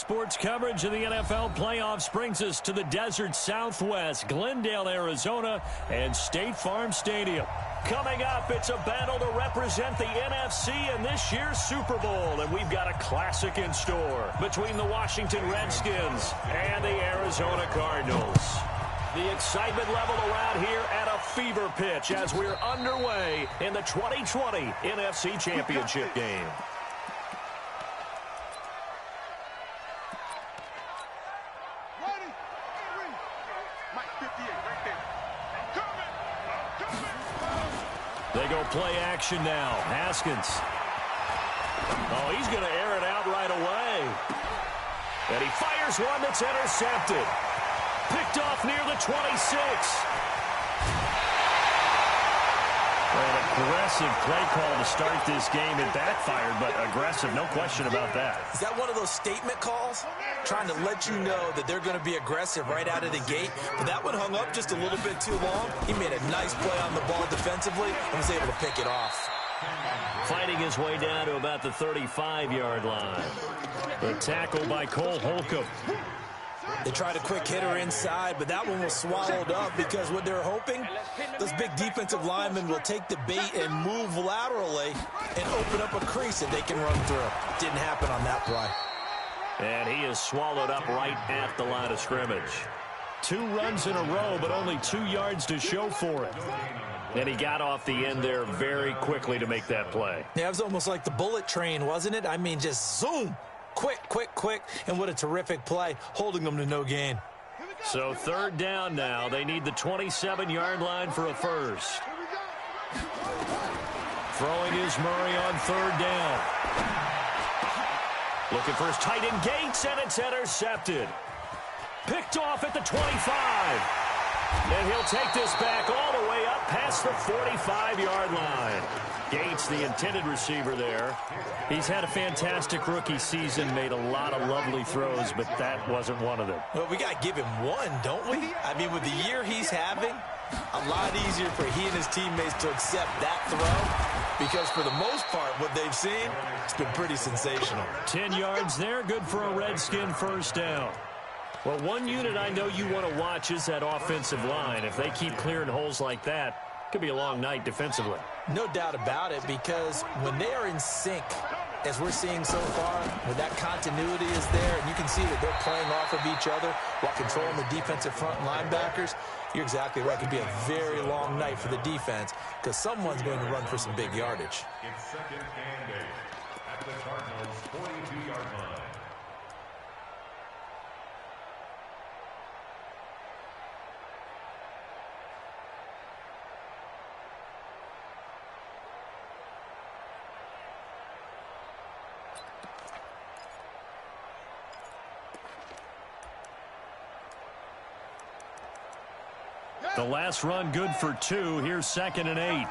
sports coverage of the NFL playoffs brings us to the desert Southwest, Glendale, Arizona, and State Farm Stadium. Coming up, it's a battle to represent the NFC in this year's Super Bowl, and we've got a classic in store between the Washington Redskins and the Arizona Cardinals. The excitement level around here at a fever pitch as we're underway in the 2020 NFC Championship game. They go play action now. Haskins. Oh, he's going to air it out right away. And he fires one that's intercepted. Picked off near the 26. An aggressive play call to start this game. It backfired, but aggressive, no question about that. Is that one of those statement calls? Trying to let you know that they're going to be aggressive right out of the gate. But that one hung up just a little bit too long. He made a nice play on the ball defensively and was able to pick it off. Fighting his way down to about the 35-yard line. The tackle by Cole Holcomb. They tried a quick hitter inside, but that one was swallowed up because what they're hoping, those big defensive linemen will take the bait and move laterally and open up a crease that they can run through. Didn't happen on that play. And he is swallowed up right at the line of scrimmage. 2 runs in a row, but only 2 yards to show for it. And he got off the end there very quickly to make that play. Yeah, it was almost like the bullet train, wasn't it? I mean, just zoom. Quick, quick, quick, and what a terrific play, holding them to no gain. So 3rd down now. They need the 27-yard line for a first. Throwing is Murray on 3rd down. Looking for his tight end Gates, and it's intercepted. Picked off at the 25. And he'll take this back all the way up past the 45-yard line. Gates, the intended receiver there. He's had a fantastic rookie season, made a lot of lovely throws, but that wasn't one of them. Well, we got to give him one, don't we? I mean, with the year he's having, a lot easier for he and his teammates to accept that throw because for the most part, what they've seen, it's been pretty sensational. 10 yards there, good for a Redskin first down. Well, one unit I know you want to watch is that offensive line. If they keep clearing holes like that, it could be a long night defensively. No doubt about it, because when they are in sync, as we're seeing so far, when that continuity is there, and you can see that they're playing off of each other while controlling the defensive front linebackers, you're exactly right. It could be a very long night for the defense because someone's going to run for some big yardage. It's 2nd and 8 at the Cardinals' 42-yard line. The last run good for 2. Here's 2nd and 8.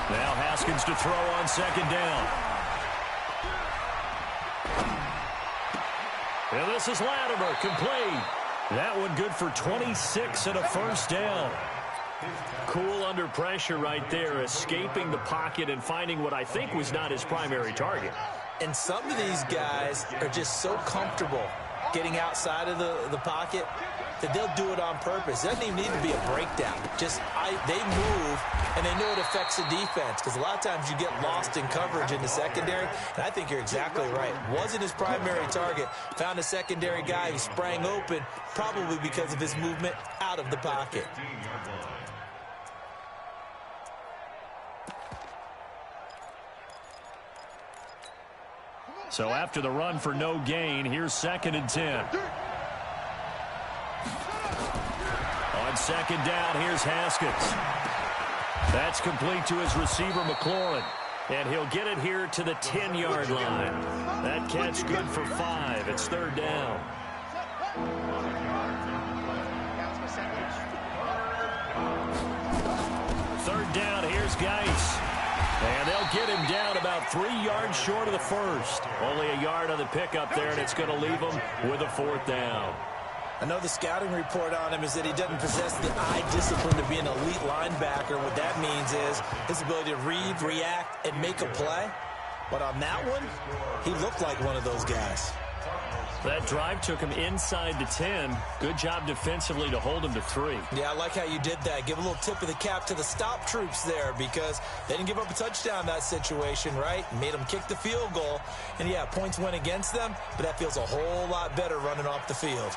Now Haskins to throw on 2nd down. And this is Latimer, complete. That one good for 26 and a first down. Cool under pressure right there, escaping the pocket and finding what I think was not his primary target. And some of these guys are just so comfortable getting outside of the pocket that they'll do it on purpose. It doesn't even need to be a breakdown. Just they move, and they know it affects the defense because a lot of times you get lost in coverage in the secondary, and I think you're exactly right. Wasn't his primary target. Found a secondary guy who sprang open, probably because of his movement out of the pocket. So after the run for no gain, here's 2nd and 10. On 2nd down, here's Haskins. That's complete to his receiver, McLaurin. And he'll get it here to the 10-yard line. That catch good for 5. It's 3rd down. 3rd down, here's Geis. And they'll get him down about 3 yards short of the first. Only a yard on the pickup there, and it's going to leave him with a 4th down. I know the scouting report on him is that he doesn't possess the eye discipline to be an elite linebacker. What that means is his ability to read, react, and make a play. But on that one, he looked like one of those guys. That drive took him inside the 10. Good job defensively to hold him to 3. Yeah, I like how you did that. Give a little tip of the cap to the stop troops there because they didn't give up a touchdown in that situation, right? Made them kick the field goal. And, yeah, points went against them, but that feels a whole lot better running off the field.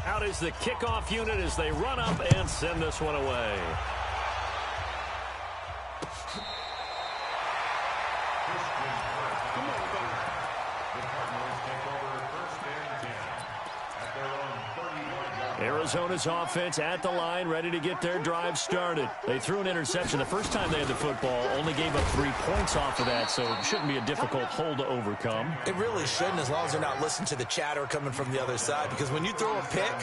Out is the kickoff unit as they run up and send this one away. Arizona's offense at the line, ready to get their drive started. They threw an interception the first time they had the football, only gave up 3 points off of that, so it shouldn't be a difficult hole to overcome. It really shouldn't, as long as they're not listening to the chatter coming from the other side, because when you throw a pick,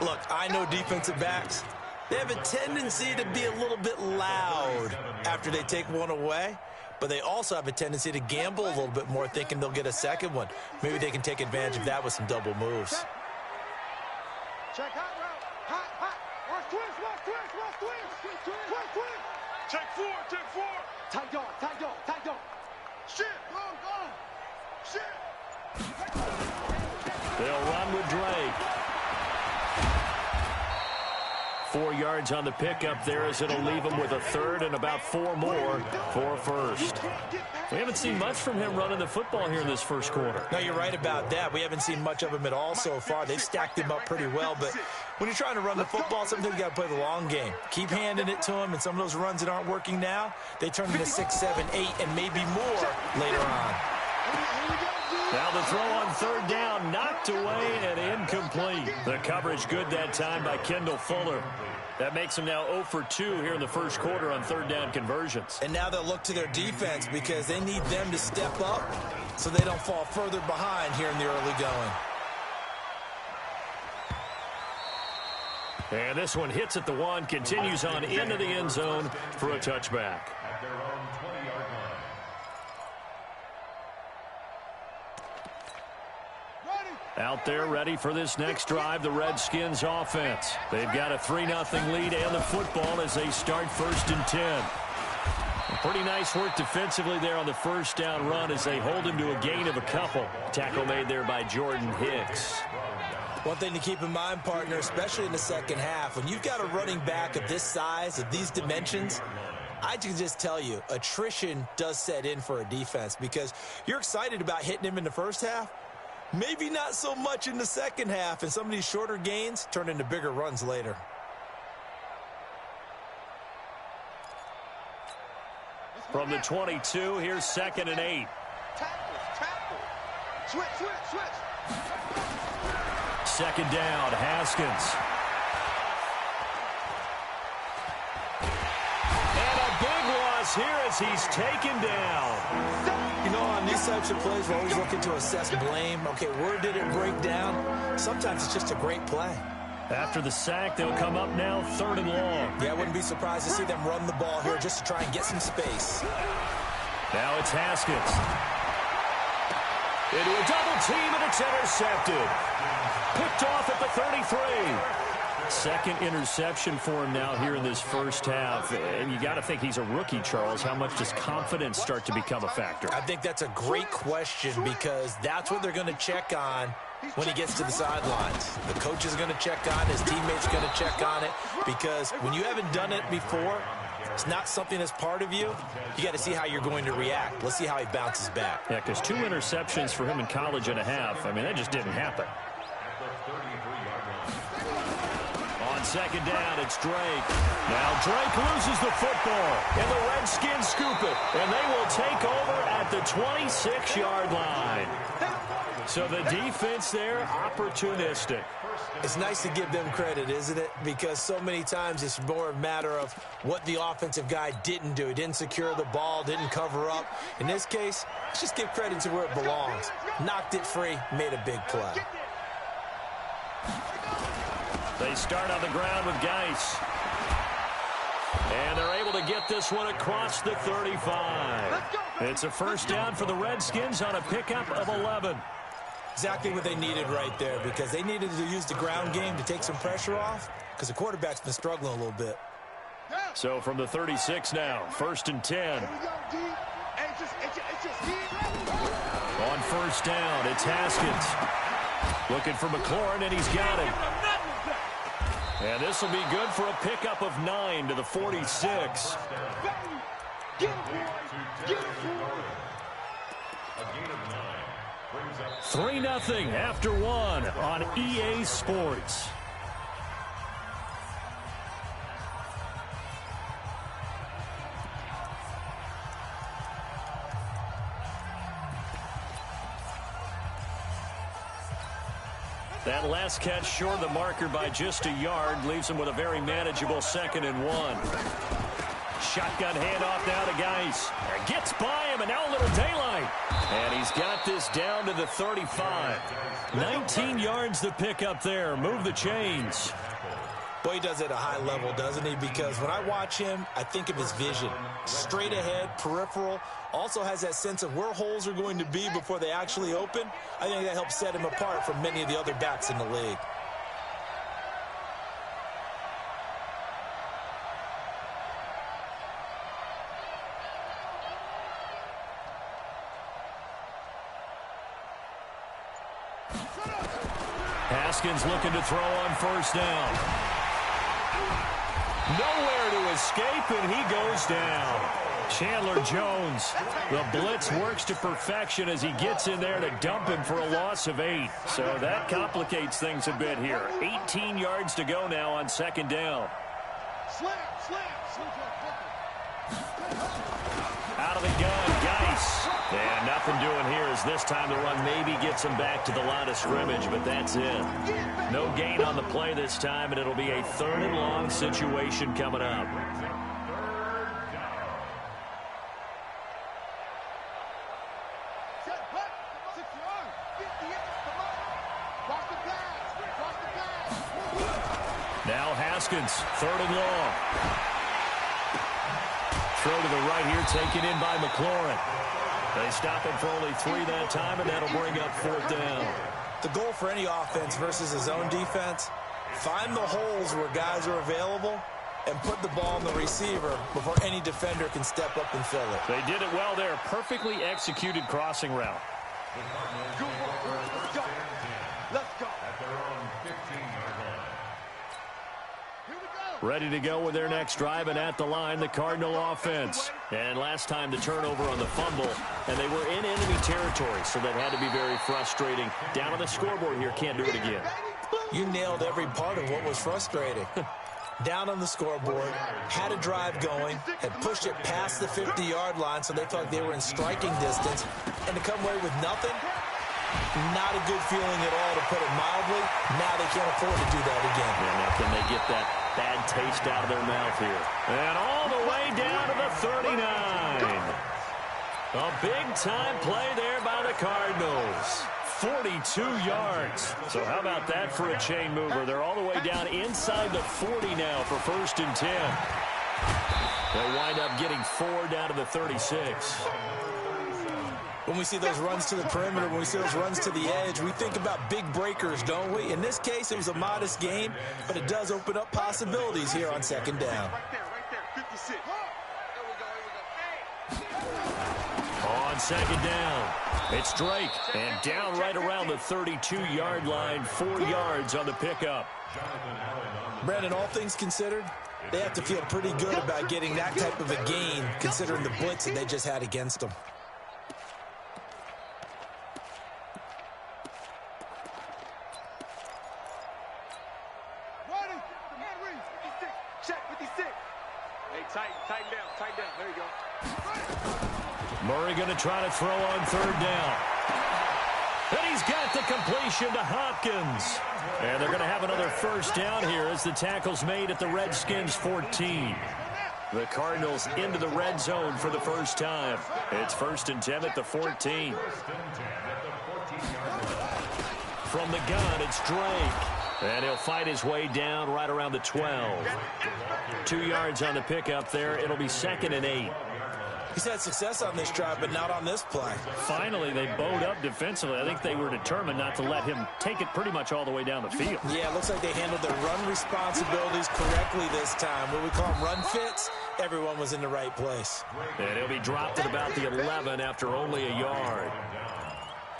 look, I know defensive backs, they have a tendency to be a little bit loud after they take one away, but they also have a tendency to gamble a little bit more, thinking they'll get a second one. Maybe they can take advantage of that with some double moves. Check hot route. Hot. Watch twist. Check 4. Tight dog. Shit. Go. Shit. They'll run with Drake. 4 yards on the pickup there as it'll leave him with a third and about 4 more for a first. We haven't seen much from him running the football here in this first quarter. No, you're right about that. We haven't seen much of him at all so far. They've stacked him up pretty well, but when you're trying to run the football, sometimes you got to play the long game. Keep handing it to him, and some of those runs that aren't working now, they turn into 6, 7, 8, and maybe more later on. Now the throw on third down, knocked away and incomplete. The coverage good that time by Kendall Fuller. That makes them now 0 for 2 here in the first quarter on third down conversions. And now they'll look to their defense because they need them to step up so they don't fall further behind here in the early going. And this one hits at the 1, continues on into the end zone for a touchback. At their own 20-yard line. Out there ready for this next drive, the Redskins offense. They've got a 3-0 lead and the football as they start 1st and 10. Pretty nice work defensively there on the first down run as they hold him to a gain of a couple. Tackle made there by Jordan Hicks. One thing to keep in mind, partner, especially in the second half, when you've got a running back of this size, of these dimensions, I can just tell you, attrition does set in for a defense because you're excited about hitting him in the first half. Maybe not so much in the second half, and some of these shorter gains turn into bigger runs later. From the 22, here's 2nd and 8. Tackle. Switch. 2nd down, Haskins. And a big loss here as he's taken down. You know, on these types of plays, we're always looking to assess blame. Okay, where did it break down? Sometimes it's just a great play. After the sack, they'll come up now 3rd and long. Yeah, I wouldn't be surprised to see them run the ball here just to try and get some space. Now it's Haskins. Into a double team, and it's intercepted. Picked off at the 33. Second interception for him now here in this first half. And you got to think he's a rookie, Charles. How much does confidence start to become a factor? I think that's a great question because that's what they're going to check on when he gets to the sidelines. The coach is going to check on it. His teammates are going to check on it because when you haven't done it before, it's not something that's part of you. You got to see how you're going to react. Let's see how he bounces back. Yeah, because 2 interceptions for him in college and a half. I mean, that just didn't happen. On 2nd down, it's Drake. Now Drake loses the football, and the Redskins scoop it, and they will take over at the 26-yard line. So the defense there, opportunistic. It's nice to give them credit, isn't it? Because so many times it's more a matter of what the offensive guy didn't do. He didn't secure the ball, didn't cover up. In this case, let's just give credit to where it belongs. Knocked it free, made a big play. They start on the ground with Geis. And they're able to get this one across the 35. It's a first down for the Redskins on a pickup of 11. Exactly what they needed right there, because they needed to use the ground game to take some pressure off, because the quarterback's been struggling a little bit. So from the 36 now, 1st and 10. On 1st down, it's Haskins. Looking for McLaurin, and he's got him. And this will be good for a pickup of 9 to the 46. 3-0 after 1 on EA Sports. That last catch short of the marker by just a yard leaves him with a very manageable 2nd and 1. Shotgun handoff now to Geis. Gets by him, and now a little daylight. And he's got this down to the 35. 19 yards to pick up there. Move the chains. Boy, he does it at a high level, doesn't he? Because when I watch him, I think of his vision. Straight ahead, peripheral. Also has that sense of where holes are going to be before they actually open. I think that helps set him apart from many of the other backs in the league. Haskins looking to throw on 1st down. Nowhere to escape, and he goes down. Chandler Jones. The blitz works to perfection as he gets in there to dump him for a loss of 8. So that complicates things a bit here. 18 yards to go now on 2nd down. Out of the gun, Geis. And nothing doing here as this time the run maybe gets him back to the line of scrimmage, but that's it. No gain on the play this time, and it'll be a 3rd and long situation coming up. Now Haskins, 3rd and long. Throw to the right here, taken in by McLaurin. They stop him for only 3 that time, and that'll bring up 4th down. The goal for any offense versus a zone defense, find the holes where guys are available and put the ball on the receiver before any defender can step up and fill it. They did it well there. Perfectly executed crossing route. Let's go. Ready to go with their next drive, and at the line, the Cardinal offense. And last time the turnover on the fumble, and they were in enemy territory, so that had to be very frustrating. Down on the scoreboard here, can't do it again. You nailed every part of what was frustrating. Down on the scoreboard, had a drive going, had pushed it past the 50-yard line, so they thought they were in striking distance, and to come away with nothing, not a good feeling at all, to put it mildly. Now they can't afford to do that again. Yeah, now can they get that bad taste out of their mouth here? And all the way down to the 39. A big-time play there by the Cardinals. 42 yards. So how about that for a chain mover? They're all the way down inside the 40 now for 1st and 10. They'll wind up getting 4 down to the 36. When we see those runs to the perimeter, when we see those runs to the edge, we think about big breakers, don't we? In this case, it was a modest gain, but it does open up possibilities here on 2nd down. Right there, 56. On 2nd down, it's Drake, and down right around the 32-yard line, 4 yards on the pickup. Brandon, all things considered, they have to feel pretty good about getting that type of a gain, considering the blitz that they just had against them. Tight down. There you go. Murray going to try to throw on 3rd down. And he's got the completion to Hopkins. And they're going to have another 1st down here as the tackle's made at the Redskins 14. The Cardinals into the red zone for the first time. It's 1st and 10 at the 14. From the gun, it's Drake. And he'll fight his way down right around the 12. 2 yards on the pickup there. It'll be 2nd and 8. He's had success on this drive, but not on this play. Finally, they bowed up defensively. I think they were determined not to let him take it pretty much all the way down the field. Yeah, it looks like they handled their run responsibilities correctly this time. What we call them run fits, everyone was in the right place. And he'll be dropped at about the 11 after only a yard.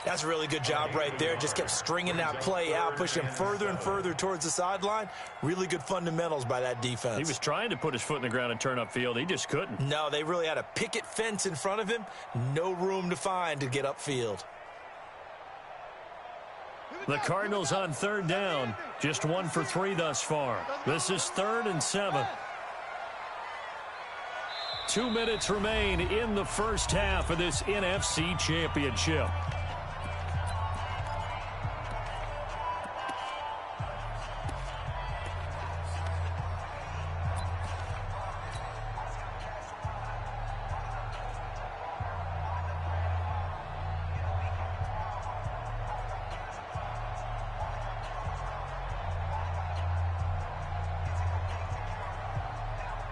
That's a really good job right there. Just kept stringing that play out, pushing him further and further towards the sideline. Really good fundamentals by that defense. He was trying to put his foot in the ground and turn upfield. He just couldn't. No, they really had a picket fence in front of him. No room to find to get upfield. The Cardinals on third down. Just 1 for 3 thus far. This is 3rd and 7. 2 minutes remain in the first half of this NFC Championship.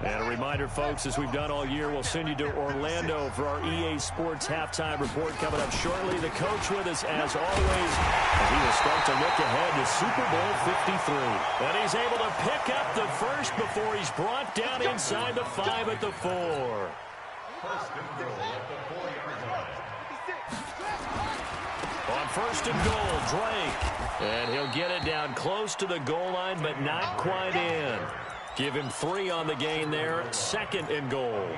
And a reminder, folks, as we've done all year, we'll send you to Orlando for our EA Sports halftime report coming up shortly. The coach with us, as always, as he will start to look ahead to Super Bowl 53. And he's able to pick up the first before he's brought down inside the 5 at the 4. First and goal at the 4-yard line. On first and goal, Drake. And he'll get it down close to the goal line, but not quite in. Give him 3 on the gain there. 2nd and goal.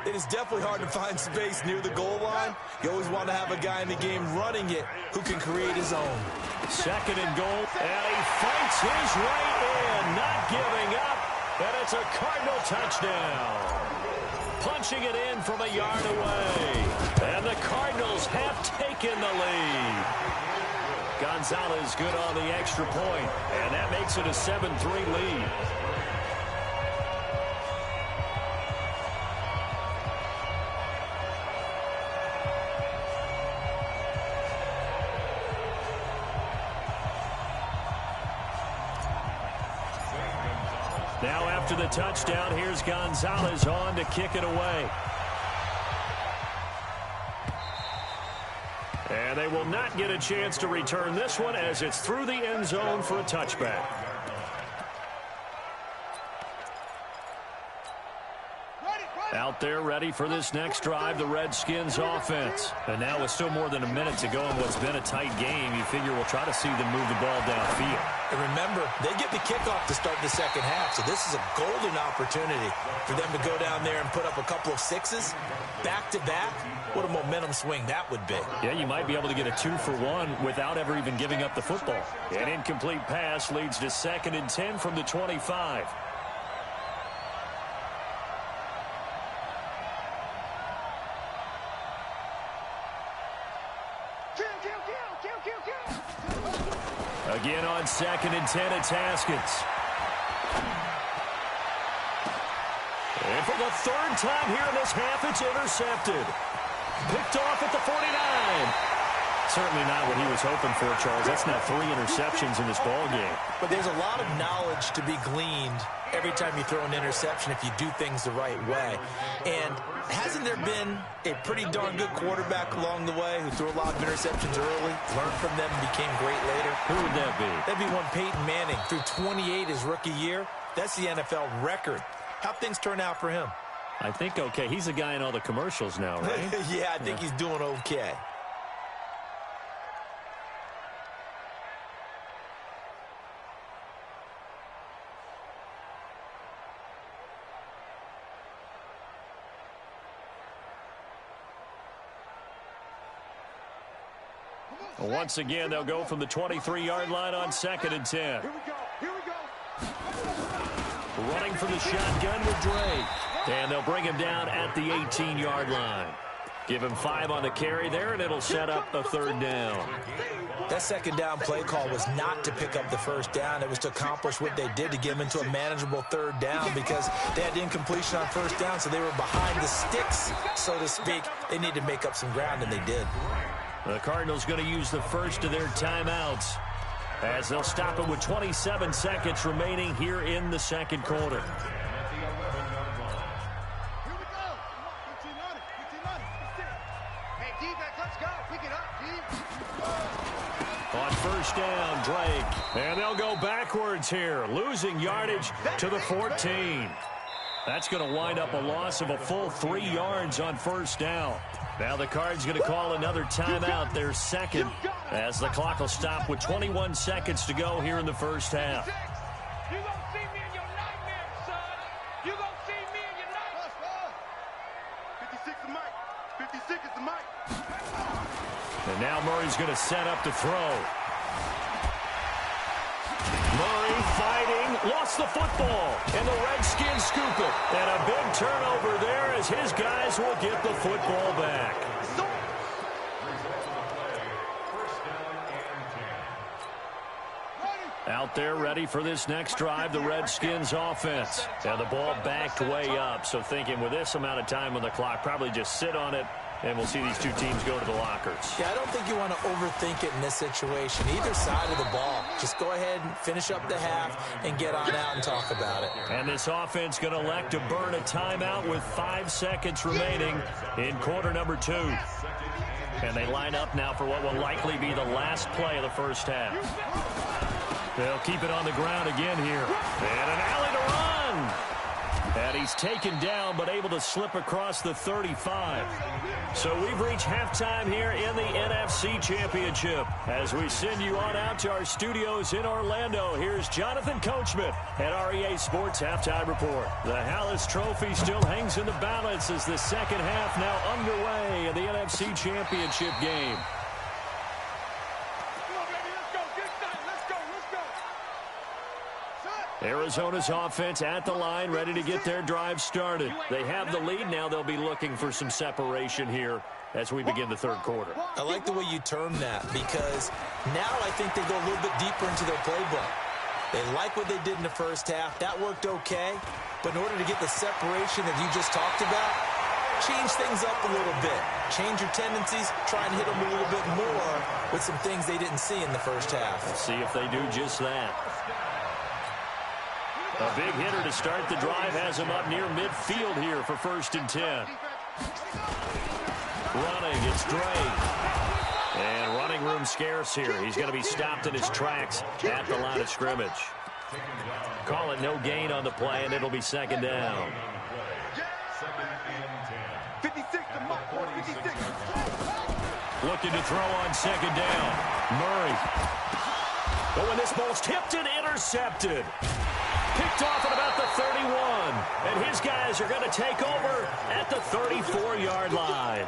It is definitely hard to find space near the goal line. You always want to have a guy in the game running it who can create his own. 2nd and goal. And he fights his way in, not giving up. And it's a Cardinal touchdown. Punching it in from a yard away. And the Cardinals have taken the lead. Gonzalez good on the extra point. And that makes it a 7-3 lead. Now after the touchdown, here's Gonzalez on to kick it away. And they will not get a chance to return this one as it's through the end zone for a touchback. Out there ready for this next drive, the Redskins offense. And now with still more than a minute to go in what's been a tight game, you figure we'll try to see them move the ball downfield. And remember, they get the kickoff to start the second half, so this is a golden opportunity for them to go down there and put up a couple of 6s back-to-back. What a momentum swing that would be. Yeah, you might be able to get a 2-for-1 without ever even giving up the football. An incomplete pass leads to 2nd and 10 from the 25. Again on 2nd and 10, it's Haskins. And for the 3rd time here in this half, it's intercepted. Picked off at the 49. Certainly not what he was hoping for, Charles. That's now 3 interceptions in this ball game. But there's a lot of knowledge to be gleaned every time you throw an interception if you do things the right way. And hasn't there been a pretty darn good quarterback along the way who threw a lot of interceptions early, learned from them, and became great later? Who would that be? That'd be one Peyton Manning. Threw 28 his rookie year. That's the NFL record. How'd things turn out for him? I think okay. He's a guy in all the commercials now, right? Yeah, I think he's doing okay. Once again, they'll go from the 23-yard line on 2nd and 10. Here we go. Running from the shotgun with Drake. And they'll bring him down at the 18-yard line. Give him 5 on the carry there, and it'll set up a 3rd down. That 2nd down play call was not to pick up the 1st down. It was to accomplish what they did to get them into a manageable 3rd down because they had incompletion on 1st down, so they were behind the sticks, so to speak. They needed to make up some ground, and they did. The Cardinals going to use the first of their timeouts as they'll stop it with 27 seconds remaining here in the 2nd quarter. first down, Drake. And they'll go backwards here, losing yardage to the 14. That's going to wind up a loss of a full 3 yards on first down. Now the Cards going to call another timeout, their second, as the clock will stop with 21 seconds to go here in the first half. You gonna see me in your nightmares, son. You gonna see me in your nightmares. 56 is Mike. 56 is the Mike. And now Murray's going to set up to throw. Murray fighting, lost the football, and the Redskins scoop it. And a big turnover there as his guys will get the football back. Out there ready for this next drive, the Redskins offense. And the ball backed way up, so thinking with this amount of time on the clock, probably just sit on it, and we'll see these two teams go to the lockers. Yeah, I don't think you want to overthink it in this situation. Either side of the ball. Just go ahead and finish up the half and get on out and talk about it. And this offense going to elect to burn a timeout with 5 seconds remaining in quarter number 2. And they line up now for what will likely be the last play of the first half. They'll keep it on the ground again here. And an alley to run. And he's taken down, but able to slip across the 35. So we've reached halftime here in the NFC Championship. As we send you on out to our studios in Orlando, here's Jonathan Coachman at REA Sports Halftime Report. The Hallis Trophy still hangs in the balance as the second half now underway in the NFC Championship game. Arizona's offense at the line, ready to get their drive started. They have the lead. Now they'll be looking for some separation here as we begin the third quarter. I like the way you term that, because now I think they go a little bit deeper into their playbook. They like what they did in the first half. That worked okay. But in order to get the separation that you just talked about, change things up a little bit. Change your tendencies. Try and hit them a little bit more with some things they didn't see in the first half. Let's see if they do just that. A big hitter to start the drive has him up near midfield here for 1st and 10. Running, it's Drake. And running room scarce here. He's going to be stopped in his tracks at the line of scrimmage. Call it no gain on the play, and it'll be second down. 56 to Mike. 56. Looking to throw on second down. Murray. Oh, and this ball's tipped and intercepted. Picked off at about the 31. And his guys are going to take over at the 34-yard line.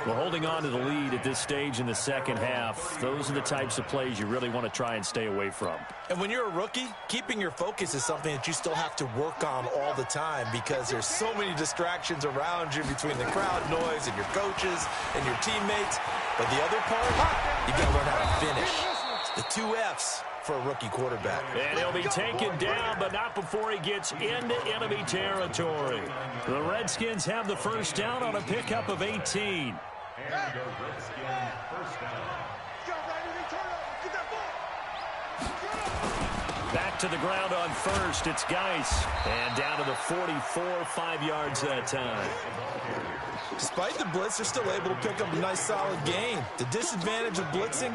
Well, holding on to the lead at this stage in the second half, those are the types of plays you really want to try and stay away from. And when you're a rookie, keeping your focus is something that you still have to work on all the time, because there's so many distractions around you between the crowd noise and your coaches and your teammates. But the other part, you got to learn how to finish. It's the 2 F's for a rookie quarterback. And he'll be taken down, but not before he gets into enemy territory. The Redskins have the first down on a pickup of 18. And the Redskins first down. Back to the ground on first. It's Geis. And down to the 44, 5 yards that time. Despite the blitz, they're still able to pick up a nice, solid gain. The disadvantage of blitzing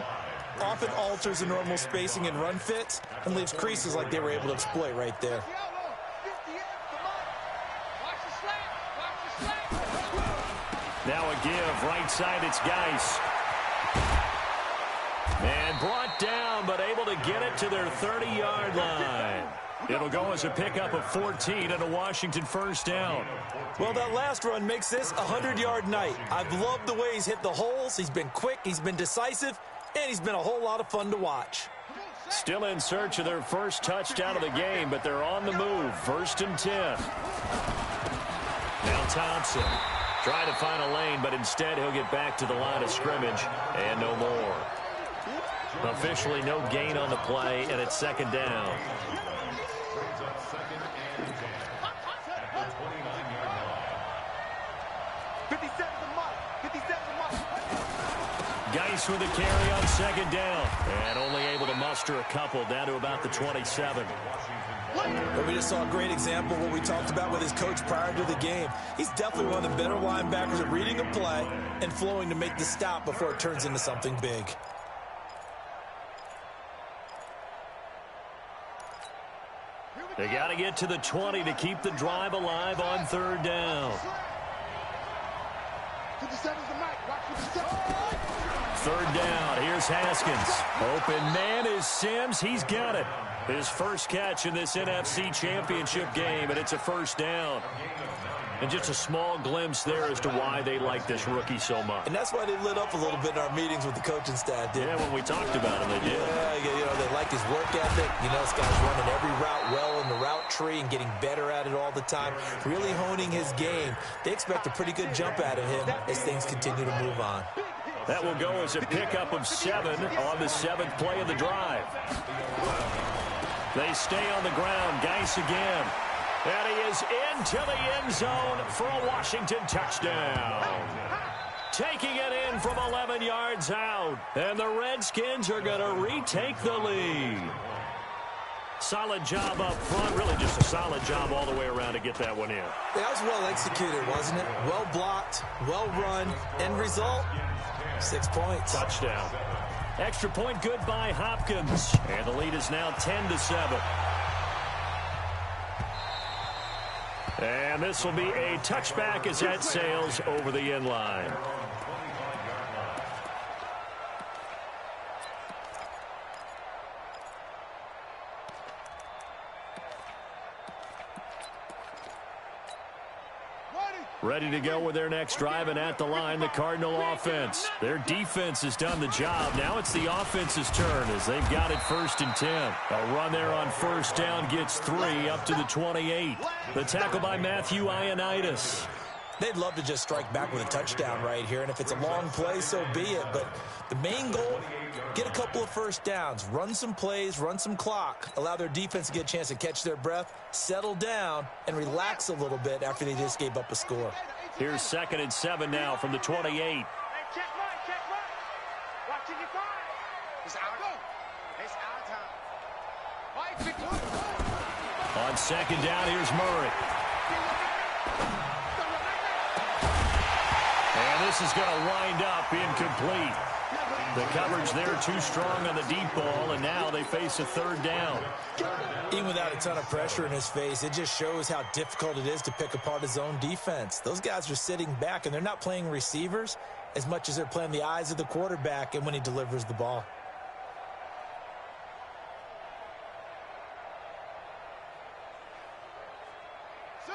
often alters the normal spacing and run fits and leaves creases like they were able to exploit right there. Now a give. Right side, it's Geis. And brought down, but able to get it to their 30-yard line. It'll go as a pickup of 14 and a Washington first down. Well, that last run makes this a 100-yard night. I've loved the way he's hit the holes. He's been quick, he's been decisive, and he's been a whole lot of fun to watch. Still in search of their first touchdown of the game, but they're on the move. 1st and 10. Now Thompson trying to find a lane, but instead he'll get back to the line of scrimmage and no more. Officially no gain on the play, and it's second down. Brings up 2nd and 10 at the 29-yard line. 57 to Mike. 57 to Mike. Geis with a carry on second down, and only able to muster a couple down to about the 27. But we just saw a great example of what we talked about with his coach prior to the game. He's definitely one of the better linebackers at reading a play and flowing to make the stop before it turns into something big. They got to get to the 20 to keep the drive alive on third down. 57's the mic. Watch 57. Third down. Here's Haskins. Open man is Sims. He's got it. His first catch in this NFC Championship game, and it's a first down. And just a small glimpse there as to why they like this rookie so much. And that's why they lit up a little bit in our meetings with the coaching staff. Yeah, when we talked about him, they did. Yeah, they like his work ethic. This guy's running every route well in the route tree and getting better at it all the time, really honing his game. They expect a pretty good jump out of him as things continue to move on. That will go as a pickup of 7 on the 7th play of the drive. They stay on the ground. Geis again. And he is into the end zone for a Washington touchdown. Taking it in from 11 yards out. And the Redskins are going to retake the lead. Solid job up front. Really just a solid job all the way around to get that one in. That was well executed, wasn't it? Well blocked, well run. End result, 6 points. Touchdown. Extra point good by Hopkins. And the lead is now 10-7. And this will be a touchback as that sails over the end line. Ready to go with their next drive, and at the line, the Cardinal offense. Their defense has done the job. Now it's the offense's turn as they've got it 1st and 10. A run there on first down gets 3 up to the 28. The tackle by Matthew Ioannidis. They'd love to just strike back with a touchdown right here, and if it's a long play, so be it. But the main goal, get a couple of first downs, run some plays, run some clock, allow their defense to get a chance to catch their breath, settle down, and relax a little bit after they just gave up a score. Here's 2nd and 7 now from the 28. Hey, check right. Watching your time. It's our time. It's our time. On 2nd down, here's Murray. And this is going to wind up incomplete. The coverage there too strong on the deep ball, and now they face a 3rd down. Even without a ton of pressure in his face, it just shows how difficult it is to pick apart his own defense. Those guys are sitting back, and they're not playing receivers as much as they're playing the eyes of the quarterback and when he delivers the ball.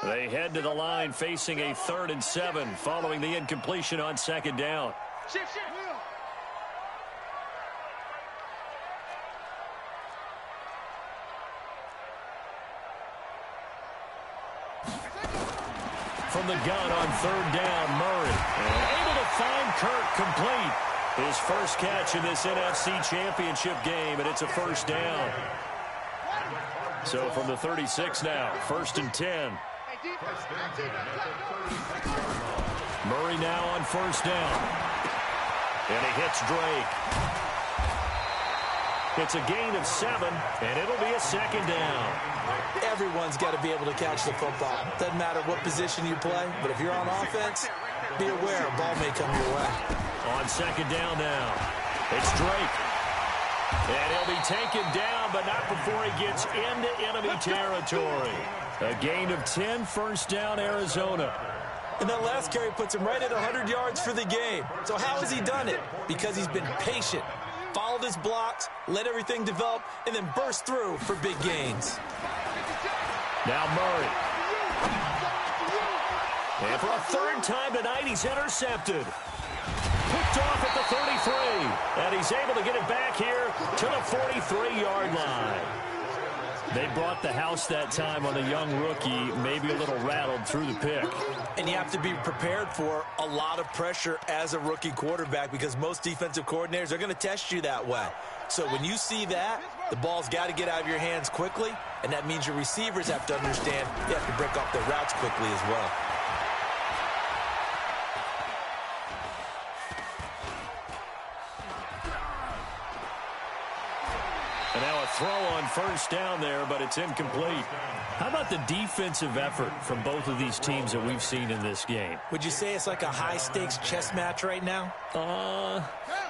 They head to the line facing a 3rd and 7 following the incompletion on 2nd down. Shift. From the gun on 3rd down, Murray. And able to find Kirk complete. His first catch in this NFC Championship game, and it's a 1st down. So from the 36 now, 1st and 10. Murray now on 1st down. And he hits Drake. It's a gain of 7, and it'll be a 2nd down. Everyone's got to be able to catch the football. Doesn't matter what position you play, but if you're on offense, be aware a ball may come your way. On 2nd down now, it's Drake. And he'll be taken down, but not before he gets into enemy territory. A gain of 10, 1st down, Arizona. And that last carry puts him right at 100 yards for the game. So how has he done it? Because he's been patient, followed his blocks, let everything develop, and then burst through for big gains. Now Murray. And for a 3rd time tonight, he's intercepted. Picked off at the 33. And he's able to get it back here to the 43-yard line. They brought the house that time on the young rookie, maybe a little rattled through the pick. And you have to be prepared for a lot of pressure as a rookie quarterback because most defensive coordinators are going to test you that way. So when you see that, the ball's got to get out of your hands quickly, and that means your receivers have to understand you have to break off their routes quickly as well. And now a throw on 1st down there, but it's incomplete. How about the defensive effort from both of these teams that we've seen in this game? Would you say it's like a high-stakes chess match right now?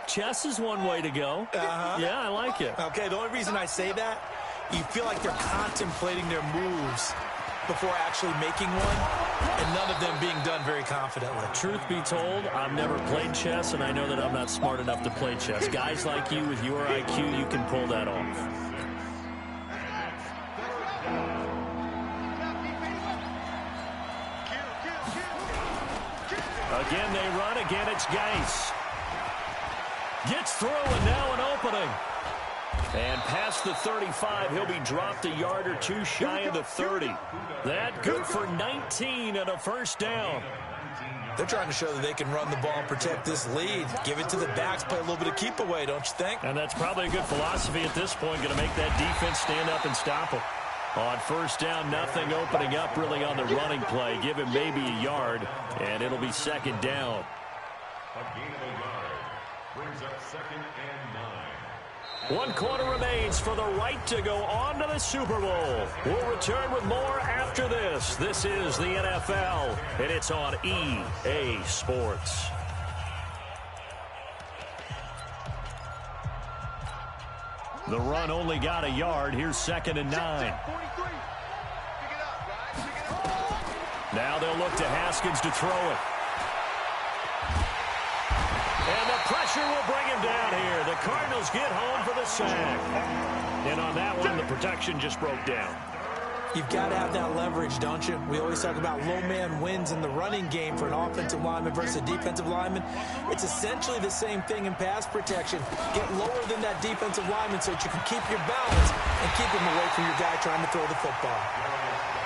Chess is one way to go. Yeah, I like it. Okay, the only reason I say that you feel like they're contemplating their moves before actually making one, and none of them being done very confidently. Truth be told, I've never played chess, and I know that I'm not smart enough to play chess. Guys like you with your IQ, you can pull that off. Again, they run. Again, it's Gase. Gets through, and now an opening. And past the 35, he'll be dropped a yard or two shy of the 30. That good for 19 and a first down. They're trying to show that they can run the ball and protect this lead. Give it to the backs, play a little bit of keep away, don't you think? And that's probably a good philosophy at this point, going to make that defense stand up and stop them. On first down, nothing opening up really on the running play. Give him maybe a yard, and it'll be second down. A gain of a yard brings up 2nd and 9. 1 quarter remains for the right to go on to the Super Bowl. We'll return with more after this. This is the NFL, and it's on EA Sports. The run only got a yard. Here's 2nd and 9. Now they'll look to Haskins to throw it. And the pressure will bring him down here. The Cardinals get home for the sack. And on that one, the protection just broke down. You've got to have that leverage, don't you? We always talk about low man wins in the running game for an offensive lineman versus a defensive lineman. It's essentially the same thing in pass protection. Get lower than that defensive lineman so that you can keep your balance and keep him away from your guy trying to throw the football.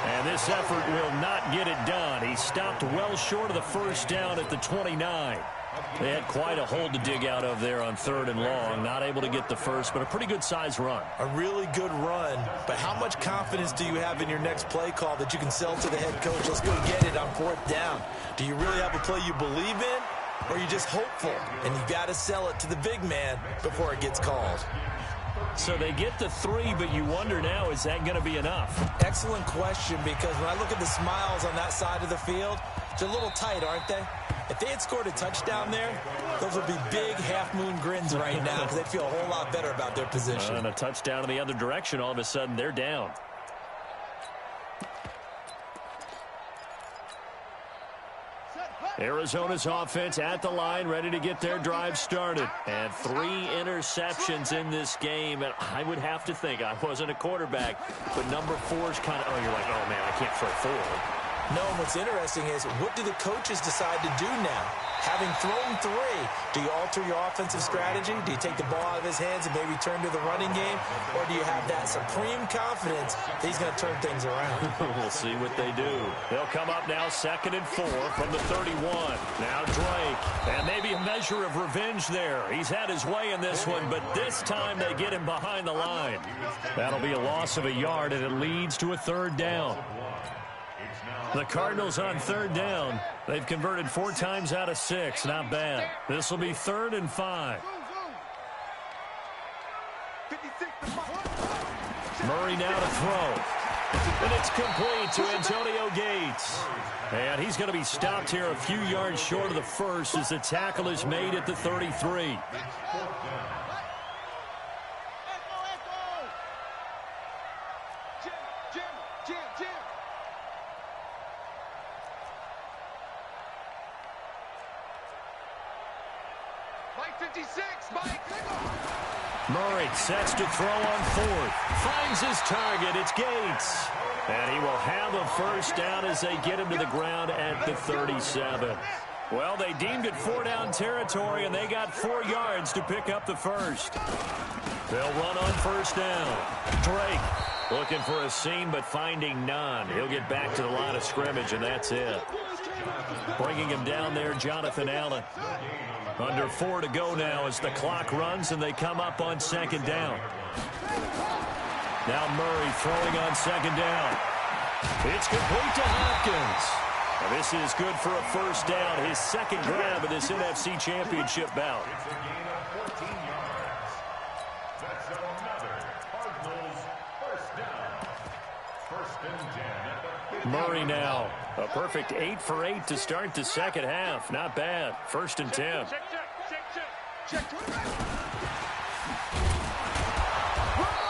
And this effort will not get it done. He stopped well short of the first down at the 29. They had quite a hole to dig out of there on 3rd and long. Not able to get the first, but a pretty good-sized run. A really good run, but how much confidence do you have in your next play call that you can sell to the head coach? Let's go get it on 4th down. Do you really have a play you believe in, or are you just hopeful? And you got to sell it to the big man before it gets called. So they get the 3, but you wonder now, is that going to be enough? Excellent question, because when I look at the smiles on that side of the field, they're a little tight, aren't they? If they had scored a touchdown there, those would be big half-moon grins right now because they'd feel a whole lot better about their position. And a touchdown in the other direction, all of a sudden they're down. Arizona's offense at the line, ready to get their drive started. And 3 interceptions in this game. And I would have to think, I wasn't a quarterback, but number 4 is kind of, oh, you're like, oh, man, I can't throw 4. No, and what's interesting is, what do the coaches decide to do now? Having thrown 3, do you alter your offensive strategy? Do you take the ball out of his hands and maybe turn to the running game? Or do you have that supreme confidence that he's going to turn things around? We'll see what they do. They'll come up now 2nd and 4 from the 31. Now Drake. And maybe a measure of revenge there. He's had his way in this one, but this time they get him behind the line. That'll be a loss of a yard, and it leads to a 3rd down. The Cardinals on 3rd down. They've converted 4 times out of 6. Not bad. This will be 3rd and 5. Murray now to throw. And it's complete to Antonio Gates. And he's going to be stopped here a few yards short of the first as the tackle is made at the 33. Murray sets to throw on 4th. Finds his target. It's Gates. And he will have a first down as they get him to the ground at the 37. Well, they deemed it 4-down territory, and they got 4 yards to pick up the first. They'll run on first down. Drake looking for a seam, but finding none. He'll get back to the line of scrimmage, and that's it. Bringing him down there, Jonathan Allen. Under 4 to go now as the clock runs, and they come up on 2nd down. Now Murray throwing on 2nd down. It's complete to Hopkins. Now this is good for a first down, his 2nd grab of this NFC Championship bout. It's a gain of 14 yards. That's another Cardinals first down. 1st and 10 at the 50. Murray now. A perfect 8 for 8 to start the second half. Not bad. 1st and 10.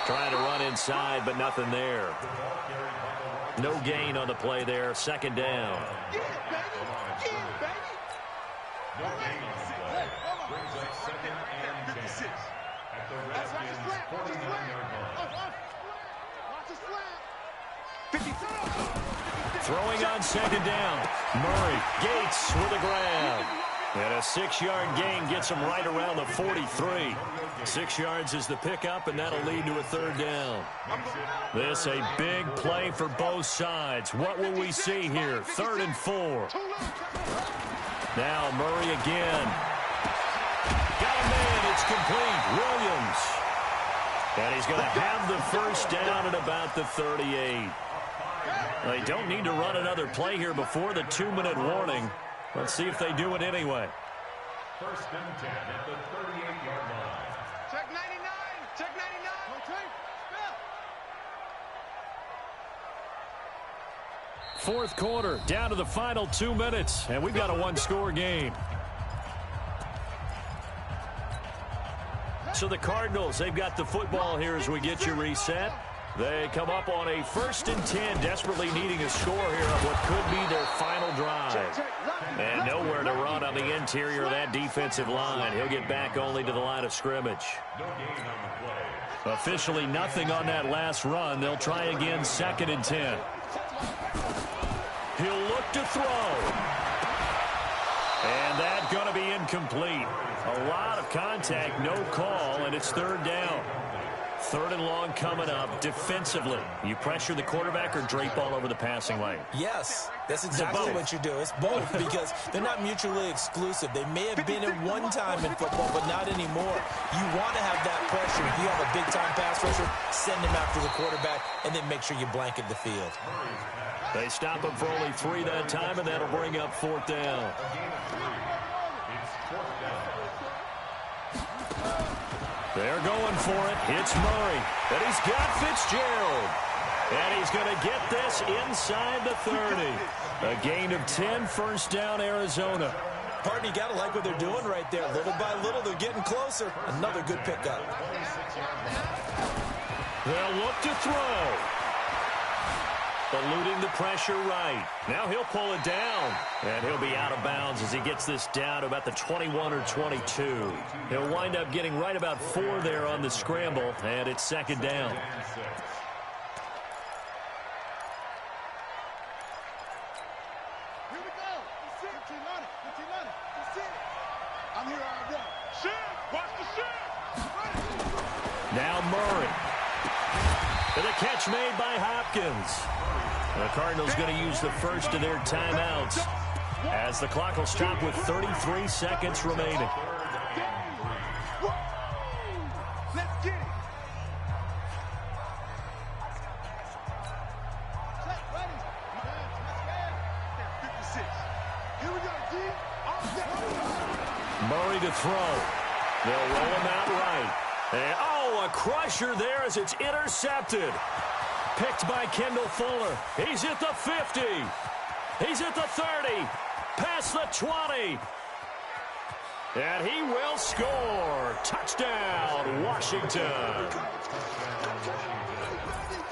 Trying to run inside, but nothing there. No gain on the play there. Second down. No gain on the play. Brings up second and 10. At the Redskins' 49-yard line. Throwing on second down. Murray, Gates with a grab. And a 6-yard gain gets him right around the 43. 6 yards is the pickup, and that'll lead to a third down. This a big play for both sides. What will we see here? 3rd and 4. Now Murray again. Got a man. It's complete. Williams. And he's going to have the first down at about the 38. They don't need to run another play here before the 2-minute warning. Let's see if they do it anyway. 1st and 10 at the 38-yard line. Check 99. Check 99. Okay. Fourth quarter, down to the final 2 minutes, and we've got a 1-score game. So the Cardinals, they've got the football here as we get you reset. They come up on a 1st and 10, desperately needing a score here on what could be their final drive. And nowhere to run on the interior of that defensive line. He'll get back only to the line of scrimmage. No gain on the play. Officially nothing on that last run. They'll try again 2nd and 10. He'll look to throw. And that's going to be incomplete. A lot of contact, no call, and it's 3rd down. 3rd and long coming up. Defensively, you pressure the quarterback or drape all over the passing lane? Yes, that's exactly what you do. It's both because they're not mutually exclusive. They may have been at one time in football, but not anymore. You want to have that pressure. You have a big-time pass rusher, send him after the quarterback, and then make sure you blanket the field. They stop him for only 3 that time, and that'll bring up 4th down. It's 4th down. They're going for it. It's Murray. And he's got Fitzgerald. And he's going to get this inside the 30. A gain of 10, 1st down, Arizona. Partner, you got to like what they're doing right there. Little by little, they're getting closer. Another good pickup. They'll look to throw. Eluding the pressure right. Now he'll pull it down. And he'll be out of bounds as he gets this down to about the 21 or 22. He'll wind up getting right about 4 there on the scramble. And it's 2nd down. Here we go. That's it. 15 on it. 15 on it. That's it. I'm here all day. Shit. Watch the shit. Now Murray. And the catch made by Hopkins. The Cardinals going to use the first of their timeouts as the clock will stop with 33 seconds remaining. Let's get it. Check, ready. 56. Here we go, G. Murray to throw. They'll roll him out right. And, oh, a crusher there as it's intercepted. Picked by Kendall Fuller. He's at the 50. He's at the 30. Past the 20. And he will score. Touchdown, Washington.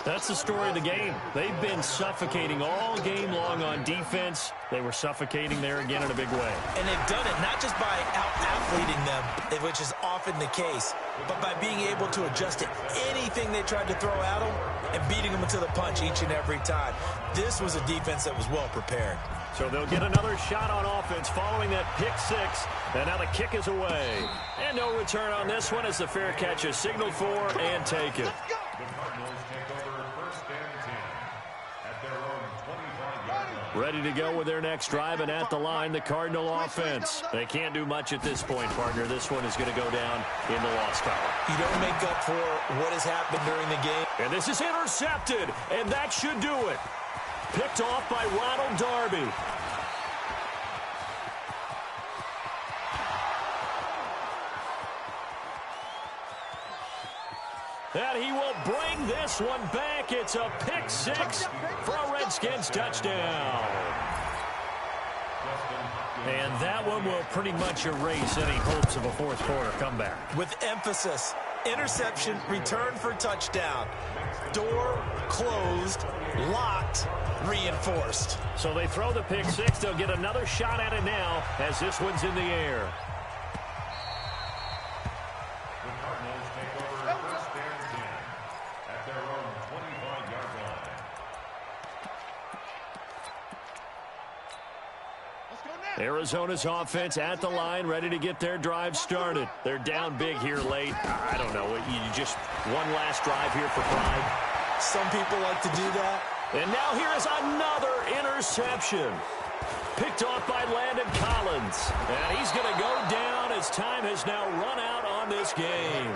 That's the story of the game. They've been suffocating all game long on defense. They were suffocating there again in a big way. And they've done it not just by out-athleting them, which is often the case, but by being able to adjust to anything they tried to throw at them and beating them to the punch each and every time. This was a defense that was well prepared. So they'll get another shot on offense following that pick 6. And now the kick is away. And no return on this one as the fair catch is signaled for and taken. The Cardinals take over 1st and 10 at their own 25-yard line. Ready to go with their next drive, and at the line, the Cardinal offense. They can't do much at this point, partner. This one is going to go down in the loss column. You don't make up for what has happened during the game. And this is intercepted, and that should do it. Picked off by Ronald Darby. And he will bring this one back. It's a pick 6 for a Redskins touchdown. And that one will pretty much erase any hopes of a fourth quarter comeback. With emphasis, Interception, return for touchdown. Door closed, locked, reinforced. So they throw the pick six. They'll get another shot at it now as this one's in the air. The Cardinals take over first and 10 at their own 25-yard line. Arizona's offense at the line, ready to get their drive started. They're down big here late. I don't know. You just one last drive here for pride. Some people like to do that. And now here is another interception. Picked off by Landon Collins. And he's going to go down as time has now run out on this game.